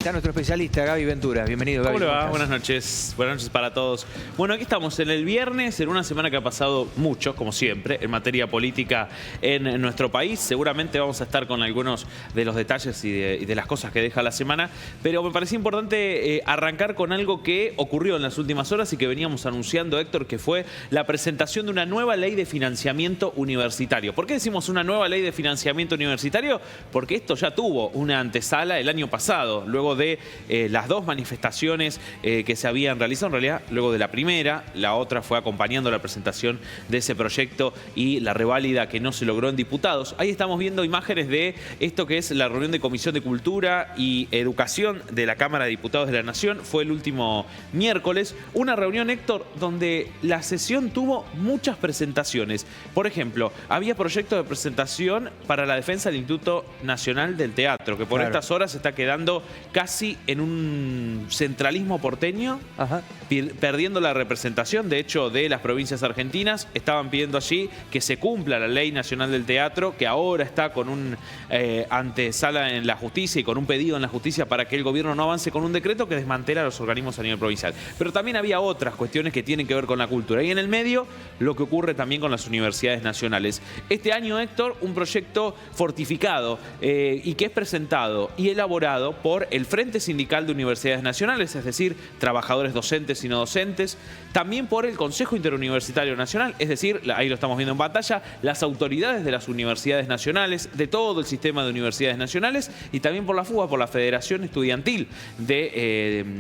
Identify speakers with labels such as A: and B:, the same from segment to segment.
A: Está nuestro especialista, Gaby Ventura. Bienvenido, Gaby.
B: ¿Cómo le va? Buenas noches para todos. Bueno, aquí estamos en el viernes, en una semana que ha pasado mucho, como siempre, en materia política en nuestro país. Seguramente vamos a estar con algunos de los detalles y de las cosas que deja la semana, pero me parecía importante arrancar con algo que ocurrió en las últimas horas y que veníamos anunciando, Héctor, que fue la presentación de una nueva ley de financiamiento universitario. ¿Por qué decimos una nueva ley de financiamiento universitario? Porque esto ya tuvo una antesala el año pasado, luego de las dos manifestaciones que se habían realizado. En realidad, luego de la primera, la otra fue acompañando la presentación de ese proyecto y la reválida que no se logró en diputados. Ahí estamos viendo imágenes de esto que es la reunión de Comisión de Cultura y Educación de la Cámara de Diputados de la Nación. Fue el último miércoles. Una reunión, Héctor, donde la sesión tuvo muchas presentaciones. Por ejemplo, había proyectos de presentación para la defensa del Instituto Nacional del Teatro, que por estas horas está quedando casi en un centralismo porteño, perdiendo la representación, de hecho, de las provincias argentinas. Estaban pidiendo allí que se cumpla la Ley Nacional del Teatro, que ahora está con un antesala en la justicia y con un pedido en la justicia para que el gobierno no avance con un decreto que desmantela los organismos a nivel provincial. Pero también había otras cuestiones que tienen que ver con la cultura. Y en el medio, lo que ocurre también con las universidades nacionales. Este año, Héctor, un proyecto fortificado y que es presentado y elaborado por el Frente Sindical de Universidades Nacionales, es decir, trabajadores docentes y no docentes, también por el Consejo Interuniversitario Nacional, es decir, ahí lo estamos viendo en pantalla, las autoridades de las universidades nacionales, de todo el sistema de universidades nacionales, y también por la FUBA, por la Federación Estudiantil de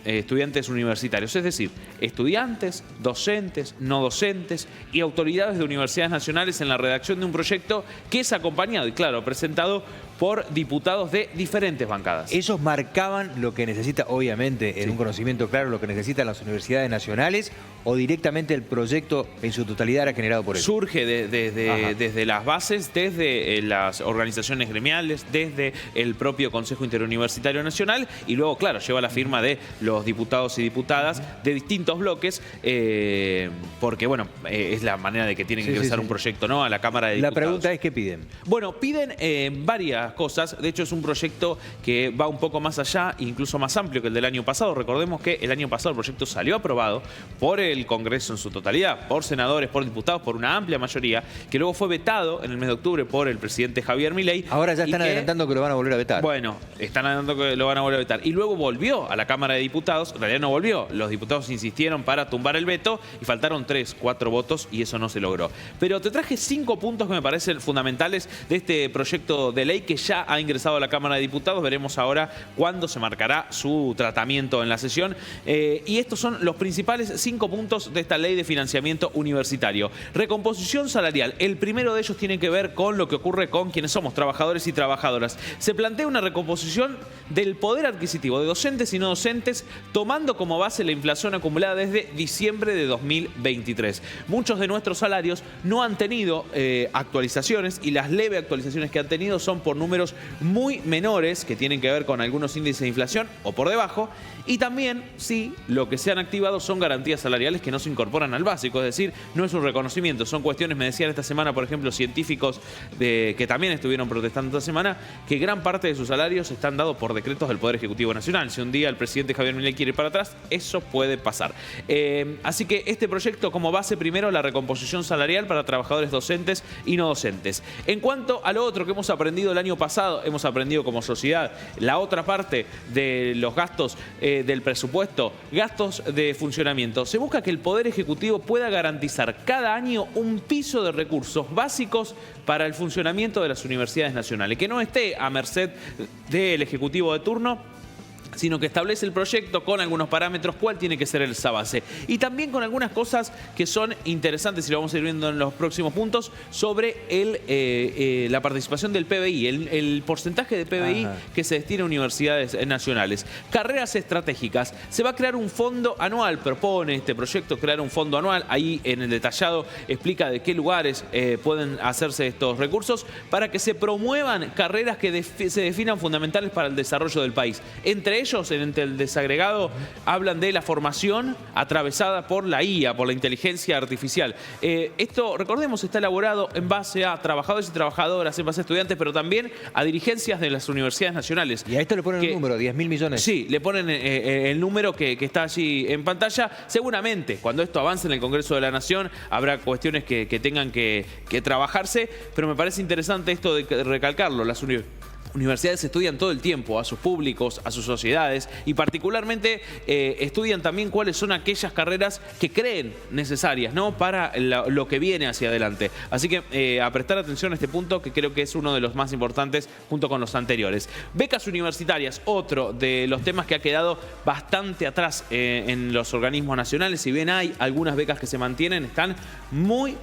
B: Estudiantes Universitarios, es decir, estudiantes, docentes, no docentes y autoridades de universidades nacionales en la redacción de un proyecto que es acompañado y, claro, presentado por diputados de diferentes bancadas.
A: Ellos marcaban lo que necesita, obviamente, en un conocimiento claro, lo que necesitan las universidades nacionales, o directamente el proyecto en su totalidad era generado por ellos.
B: Surge desde las bases, desde las organizaciones gremiales, desde el propio Consejo Interuniversitario Nacional, y luego, claro, lleva la firma de los diputados y diputadas de distintos bloques, porque, bueno, es la manera de que tienen que ingresar un proyecto, ¿no?, a la Cámara de Diputados.
A: La pregunta es, ¿qué piden?
B: Bueno, piden varias cosas. De hecho, es un proyecto que va un poco más allá, incluso más amplio que el del año pasado. Recordemos que el año pasado el proyecto salió aprobado por el Congreso en su totalidad, por senadores, por diputados, por una amplia mayoría, que luego fue vetado en el mes de octubre por el presidente Javier Milei.
A: Ahora ya están adelantando que lo van a volver a vetar.
B: Bueno, están adelantando que lo van a volver a vetar. Y luego volvió a la Cámara de Diputados. En realidad no volvió. Los diputados insistieron para tumbar el veto y faltaron 3, 4 votos y eso no se logró. Pero te traje 5 puntos que me parecen fundamentales de este proyecto de ley que ya ha ingresado a la Cámara de Diputados. Veremos ahora cuándo se marcará su tratamiento en la sesión. Y estos son los principales 5 puntos de esta ley de financiamiento universitario. Recomposición salarial. El primero de ellos tiene que ver con lo que ocurre con quienes somos trabajadores y trabajadoras. Se plantea una recomposición del poder adquisitivo de docentes y no docentes, tomando como base la inflación acumulada desde diciembre de 2023. Muchos de nuestros salarios no han tenido actualizaciones, y las leves actualizaciones que han tenido son por números muy menores que tienen que ver con algunos índices de inflación o por debajo, y también, sí, lo que se han activado son garantías salariales que no se incorporan al básico, es decir, no es un reconocimiento, son cuestiones. Me decían esta semana, por ejemplo, científicos que también estuvieron protestando esta semana, que gran parte de sus salarios están dados por decretos del Poder Ejecutivo Nacional. Si un día el presidente Javier Milei quiere ir para atrás, eso puede pasar. Así que este proyecto como base, primero, la recomposición salarial para trabajadores docentes y no docentes. En cuanto a lo otro que hemos aprendido el año pasado, hemos aprendido como sociedad la otra parte de los gastos del presupuesto, gastos de funcionamiento. Se busca que el Poder Ejecutivo pueda garantizar cada año un piso de recursos básicos para el funcionamiento de las universidades nacionales, que no esté a merced del Ejecutivo de turno, sino que establece el proyecto con algunos parámetros cuál tiene que ser esa base. Y también con algunas cosas que son interesantes, y lo vamos a ir viendo en los próximos puntos, sobre la participación del PBI, el porcentaje de PBI que se destina a universidades nacionales. Carreras estratégicas. Se va a crear un fondo anual, propone este proyecto crear un fondo anual. Ahí en el detallado explica de qué lugares pueden hacerse estos recursos para que se promuevan carreras que se definan fundamentales para el desarrollo del país. Entre ellos, entre el desagregado, hablan de la formación atravesada por la IA, por la inteligencia artificial. Esto, recordemos, está elaborado en base a trabajadores y trabajadoras, en base a estudiantes, pero también a dirigencias de las universidades nacionales.
A: Y a esto le ponen un número, 10.000 millones.
B: Sí, le ponen el número que está allí en pantalla. Seguramente, cuando esto avance en el Congreso de la Nación, habrá cuestiones que tengan que trabajarse, pero me parece interesante esto de recalcarlo. Las universidades estudian todo el tiempo a sus públicos, a sus sociedades y particularmente estudian también cuáles son aquellas carreras que creen necesarias, ¿no?, para lo que viene hacia adelante. Así que a prestar atención a este punto, que creo que es uno de los más importantes junto con los anteriores. Becas universitarias, otro de los temas que ha quedado bastante atrás en los organismos nacionales. Si bien hay algunas becas que se mantienen, están muy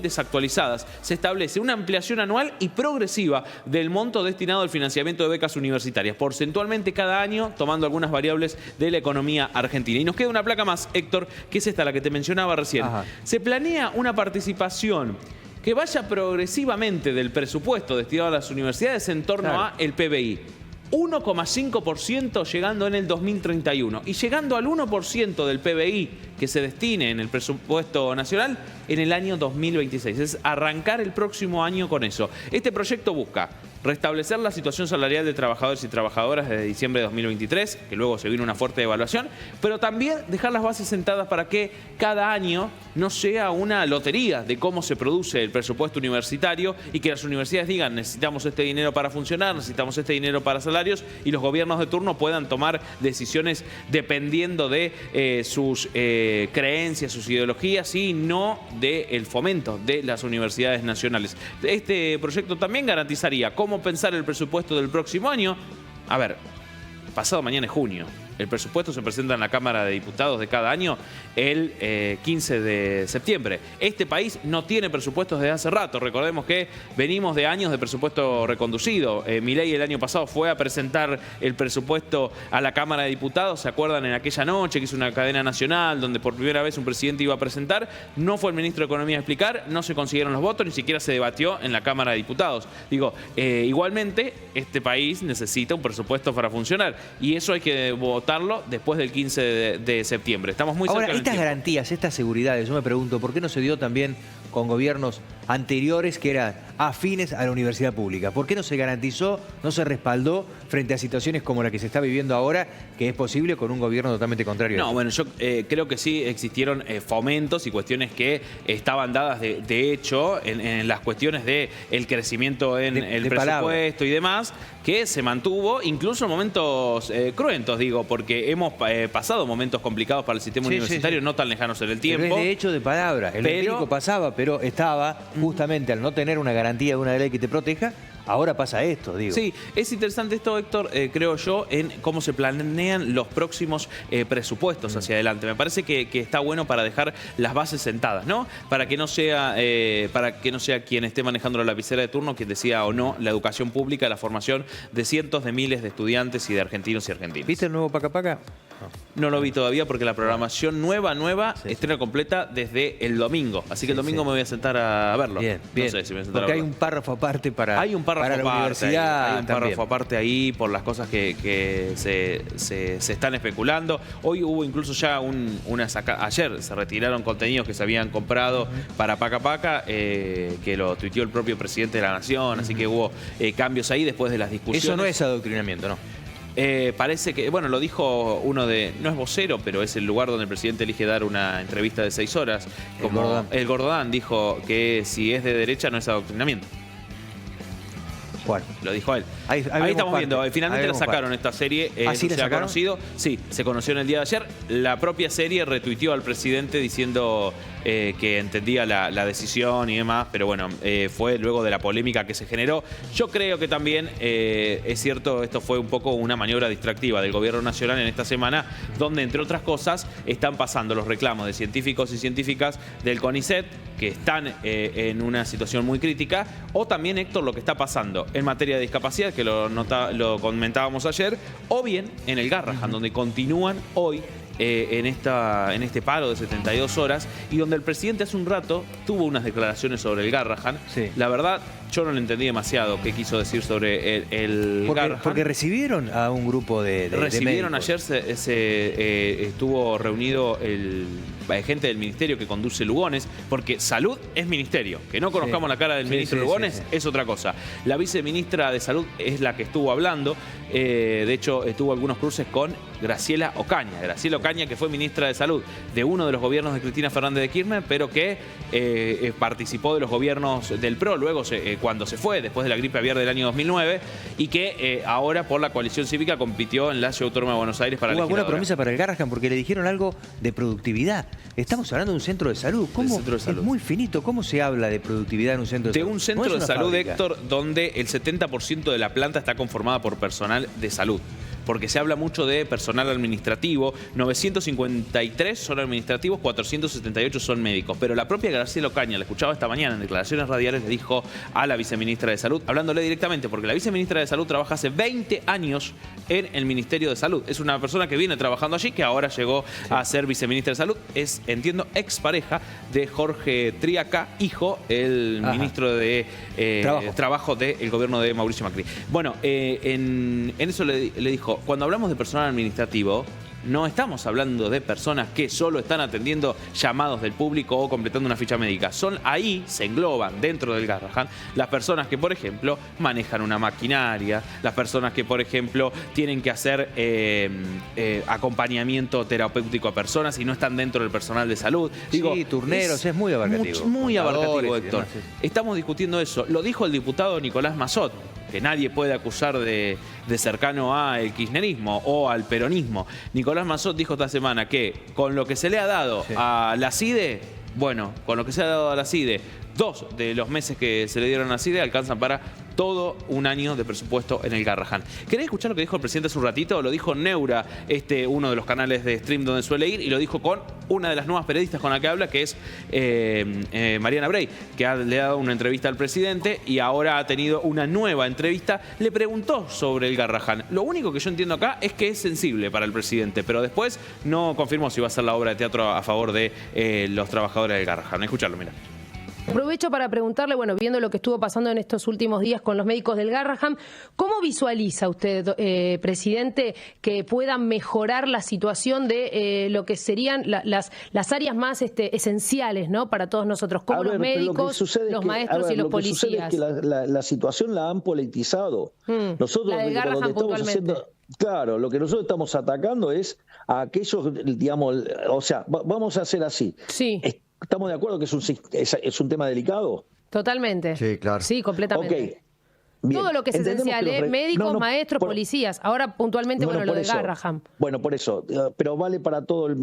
B: desactualizadas. Se establece una ampliación anual y progresiva del monto destinado al financiamiento de becas universitarias, porcentualmente cada año, tomando algunas variables de la economía argentina. Y nos queda una placa más, Héctor, que es esta, la que te mencionaba recién.
A: Ajá.
B: Se planea una participación que vaya progresivamente del presupuesto destinado a las universidades en torno al PBI. 1,5% llegando en el 2031 y llegando al 1% del PBI que se destine en el presupuesto nacional en el año 2026. Es arrancar el próximo año con eso. Este proyecto busca restablecer la situación salarial de trabajadores y trabajadoras desde diciembre de 2023, que luego se vino una fuerte evaluación, pero también dejar las bases sentadas para que cada año no sea una lotería de cómo se produce el presupuesto universitario y que las universidades digan: necesitamos este dinero para funcionar, necesitamos este dinero para salarios, y los gobiernos de turno puedan tomar decisiones dependiendo de sus creencias, sus ideologías, y no del fomento de las universidades nacionales. Este proyecto también garantizaría cómo pensar el presupuesto del próximo año. A ver, pasado mañana es junio. El presupuesto se presenta en la Cámara de Diputados de cada año el 15 de septiembre. Este país no tiene presupuestos desde hace rato. Recordemos que venimos de años de presupuesto reconducido. Milei el año pasado fue a presentar el presupuesto a la Cámara de Diputados. ¿Se acuerdan? En aquella noche que hizo una cadena nacional donde por primera vez un presidente iba a presentar. No fue el ministro de Economía a explicar, no se consiguieron los votos, ni siquiera se debatió en la Cámara de Diputados. Digo, igualmente este país necesita un presupuesto para funcionar y eso hay que votar después del 15 de septiembre. Estamos muy cerca.
A: Ahora, estas garantías, estas seguridades, yo me pregunto, ¿por qué no se dio también con gobiernos anteriores que eran afines a la universidad pública? ¿Por qué no se garantizó, no se respaldó frente a situaciones como la que se está viviendo ahora, que es posible con un gobierno totalmente contrario?
B: No, bueno, yo creo que sí existieron fomentos y cuestiones que estaban dadas de hecho en las cuestiones del crecimiento en el presupuesto y demás, que se mantuvo incluso en momentos cruentos, digo, porque hemos pasado momentos complicados para el sistema universitario, no tan lejanos en el tiempo.
A: Pero es de hecho de palabra. El empírico pasaba, pero estaba justamente al no tener una garantía de una ley que te proteja. Ahora pasa esto, digo.
B: Sí, es interesante esto, Héctor, creo yo, en cómo se planean los próximos presupuestos hacia adelante. Me parece que está bueno para dejar las bases sentadas, ¿no? Para que no sea quien esté manejando la lapicera de turno quien decida o no la educación pública, la formación de cientos de miles de estudiantes y de argentinos y argentinas.
A: ¿Viste el nuevo Paca Paca?
B: No lo vi todavía porque la programación nueva, estrena completa desde el domingo. Así que el domingo me voy a sentar a verlo.
A: Bien.
B: No sé si me voy a sentar
A: porque
B: a verlo.
A: hay un párrafo aparte para
B: la universidad. Hay un párrafo
A: también.
B: aparte ahí por las cosas que se están especulando. Hoy hubo incluso ya ayer se retiraron contenidos que se habían comprado para Paca Paca, que lo tuiteó el propio presidente de la Nación. Así que hubo cambios ahí después de las discusiones.
A: Eso no es adoctrinamiento, ¿no?
B: Parece que, bueno, lo dijo uno de, no es vocero, pero es el lugar donde el presidente elige dar una entrevista de 6 horas. El Gordán dijo que si es de derecha no es adoctrinamiento.
A: Bueno,
B: lo dijo él.
A: Ahí
B: estamos viendo. Finalmente la sacaron esta serie.
A: ¿Ah, sí,
B: se ha conocido. Sí, se conoció en el día de ayer. La propia serie retuiteó al presidente diciendo que entendía la decisión y demás, pero bueno, fue luego de la polémica que se generó. Yo creo que también es cierto, esto fue un poco una maniobra distractiva del gobierno nacional en esta semana, donde entre otras cosas están pasando los reclamos de científicos y científicas del CONICET que están en una situación muy crítica, o también, Héctor, lo que está pasando en materia de discapacidad, que lo comentábamos ayer, o bien en el Garrahan, donde continúan hoy en este paro de 72 horas y donde el presidente hace un rato tuvo unas declaraciones sobre el Garrahan.
A: Sí.
B: La verdad, yo no le entendí demasiado qué quiso decir sobre el Garrahan.
A: Porque recibieron a un grupo de
B: Recibieron
A: médicos.
B: ayer, estuvo reunido gente del ministerio que conduce Lugones, porque salud es ministerio. Que no conozcamos la cara del ministro Lugones es otra cosa. La viceministra de Salud es la que estuvo hablando. De hecho, tuvo algunos cruces con Graciela Ocaña. Graciela Ocaña, que fue ministra de Salud de uno de los gobiernos de Cristina Fernández de Kirchner, pero que participó de los gobiernos del PRO, luego cuando se fue, después de la gripe aviar del año 2009, y que ahora por la coalición cívica compitió en la Ciudad Autónoma de Buenos Aires para
A: ¿Hubo alguna
B: legisladora.
A: promesa para el Garrahan? Porque le dijeron algo de productividad. Estamos hablando de un centro de salud. ¿Cómo?
B: Centro de salud.
A: Es muy finito. ¿Cómo se habla de productividad en un centro de salud?
B: De un centro de salud, Héctor, donde el 70% de la planta está conformada por personal de salud. Porque se habla mucho de personal administrativo, 953 son administrativos, 478 son médicos. Pero la propia Graciela Ocaña, la escuchaba esta mañana en declaraciones radiales, le dijo a la viceministra de Salud, hablándole directamente, porque la viceministra de Salud trabaja hace 20 años en el Ministerio de Salud. Es una persona que viene trabajando allí, que ahora llegó a ser viceministra de Salud. Es, entiendo, expareja de Jorge Triaca, hijo, el ministro de Trabajo del gobierno de Mauricio Macri. Bueno, en eso le dijo, cuando hablamos de personal administrativo, no estamos hablando de personas que solo están atendiendo llamados del público o completando una ficha médica. Ahí se engloban dentro del Garrahan las personas que, por ejemplo, manejan una maquinaria, las personas que, por ejemplo, tienen que hacer acompañamiento terapéutico a personas y no están dentro del personal de salud. Digo,
A: sí, turneros, es muy abarcativo.
B: Muy abarcativo, Héctor.
A: Demás,
B: Estamos discutiendo eso. Lo dijo el diputado Nicolás Massot, que nadie puede acusar de cercano al kirchnerismo o al peronismo. Nicolás Massot dijo esta semana que con lo que se le ha dado a la CIDE, con lo que se ha dado a la CIDE, 2 de los meses que se le dieron a la CIDE alcanzan para todo un año de presupuesto en el Garrahan. ¿Querés escuchar lo que dijo el presidente hace un ratito? Lo dijo Neura, uno de los canales de stream donde suele ir, y lo dijo con una de las nuevas periodistas con la que habla, que es Mariana Brey, que le ha dado una entrevista al presidente y ahora ha tenido una nueva entrevista. Le preguntó sobre el Garrahan. Lo único que yo entiendo acá es que es sensible para el presidente, pero después no confirmó si va a ser la obra de teatro a favor de los trabajadores del Garrahan. Escucharlo, mira.
C: Aprovecho para preguntarle, bueno, viendo lo que estuvo pasando en estos últimos días con los médicos del Garrahan, ¿cómo visualiza usted, presidente, que puedan mejorar la situación de lo que serían las áreas más esenciales, ¿no, para todos nosotros, como los médicos, los maestros y los policías?
D: Lo que sucede es que la situación la han politizado. Nosotros,
C: la del Garrahan puntualmente.
D: Claro, lo que nosotros estamos atacando es a aquellos, digamos, o sea, vamos a hacer así.
C: Sí.
D: ¿Estamos de acuerdo que es un tema delicado?
C: Totalmente.
A: Sí, claro.
C: Sí, completamente.
D: Bien.
C: Todo lo que es esencial, médicos, maestros, policías. Ahora puntualmente, lo de Garrahan.
D: Bueno, por eso, pero vale para todas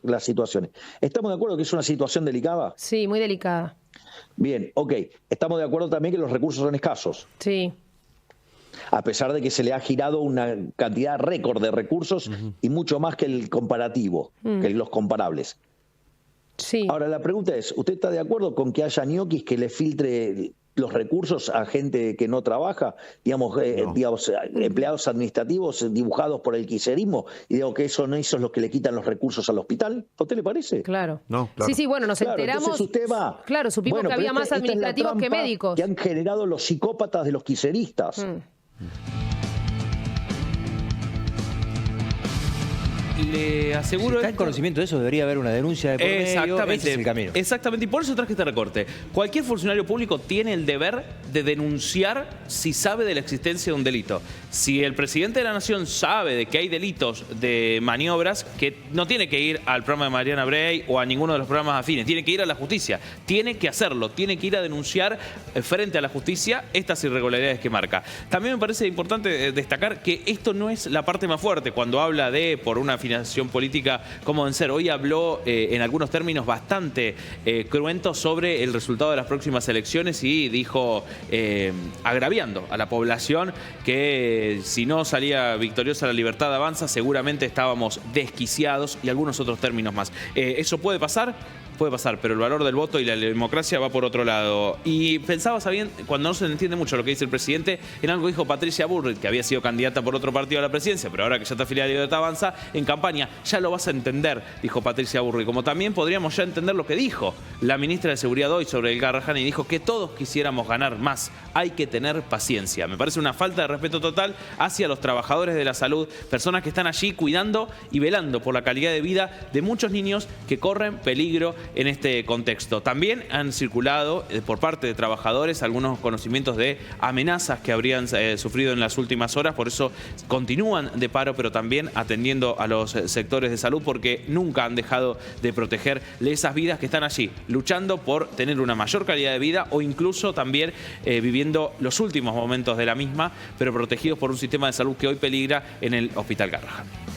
D: las situaciones. ¿Estamos de acuerdo que es una situación delicada?
C: Sí, muy delicada.
D: Bien, estamos de acuerdo también que los recursos son escasos.
C: Sí.
D: A pesar de que se le ha girado una cantidad récord de recursos y mucho más que el comparativo, que los comparables.
C: Sí.
D: Ahora, la pregunta es, ¿usted está de acuerdo con que haya ñoquis que le filtre los recursos a gente que no trabaja? Digamos, empleados administrativos dibujados por el kirchnerismo, y digo que eso no es lo que le quitan los recursos al hospital. ¿A usted le parece?
C: Claro.
A: No, claro.
C: Sí, bueno, nos enteramos.
D: Entonces usted va.
C: Claro, supimos que había más administrativos que médicos.
D: Que han generado los psicópatas de los kirchneristas.
B: Le aseguro...
A: Si está en conocimiento de eso, debería haber una denuncia de por medio.
B: Exactamente.
A: Ese es el camino.
B: Exactamente, y por eso traje este recorte. Cualquier funcionario público tiene el deber de denunciar si sabe de la existencia de un delito. Si el presidente de la Nación sabe de que hay delitos de maniobras, que no tiene que ir al programa de Mariana Brey o a ninguno de los programas afines, tiene que ir a la justicia, tiene que hacerlo, tiene que ir a denunciar frente a la justicia estas irregularidades que marca. También me parece importante destacar que esto no es la parte más fuerte cuando habla de, por una financiación política, cómo vencer. Hoy habló en algunos términos bastante cruentos sobre el resultado de las próximas elecciones y dijo, agraviando a la población, que si no salía victoriosa la Libertad Avanza, seguramente estábamos desquiciados, y algunos otros términos más. ¿Eso puede pasar? puede pasar, pero el valor del voto y la democracia va por otro lado. Y pensaba, ¿sabían? Cuando no se entiende mucho lo que dice el presidente, en algo dijo Patricia Bullrich, que había sido candidata por otro partido a la presidencia, pero ahora que ya está afiliada a Libertad Avanza, en campaña, ya lo vas a entender, dijo Patricia Bullrich. Como también podríamos ya entender lo que dijo la ministra de Seguridad hoy sobre el Garrahan, y dijo que todos quisiéramos ganar más. Hay que tener paciencia. Me parece una falta de respeto total hacia los trabajadores de la salud, personas que están allí cuidando y velando por la calidad de vida de muchos niños que corren peligro en este contexto. También han circulado por parte de trabajadores algunos conocimientos de amenazas que habrían sufrido en las últimas horas, por eso continúan de paro, pero también atendiendo a los sectores de salud, porque nunca han dejado de proteger esas vidas que están allí, luchando por tener una mayor calidad de vida o incluso también viviendo los últimos momentos de la misma, pero protegidos por un sistema de salud que hoy peligra en el Hospital Garrahan.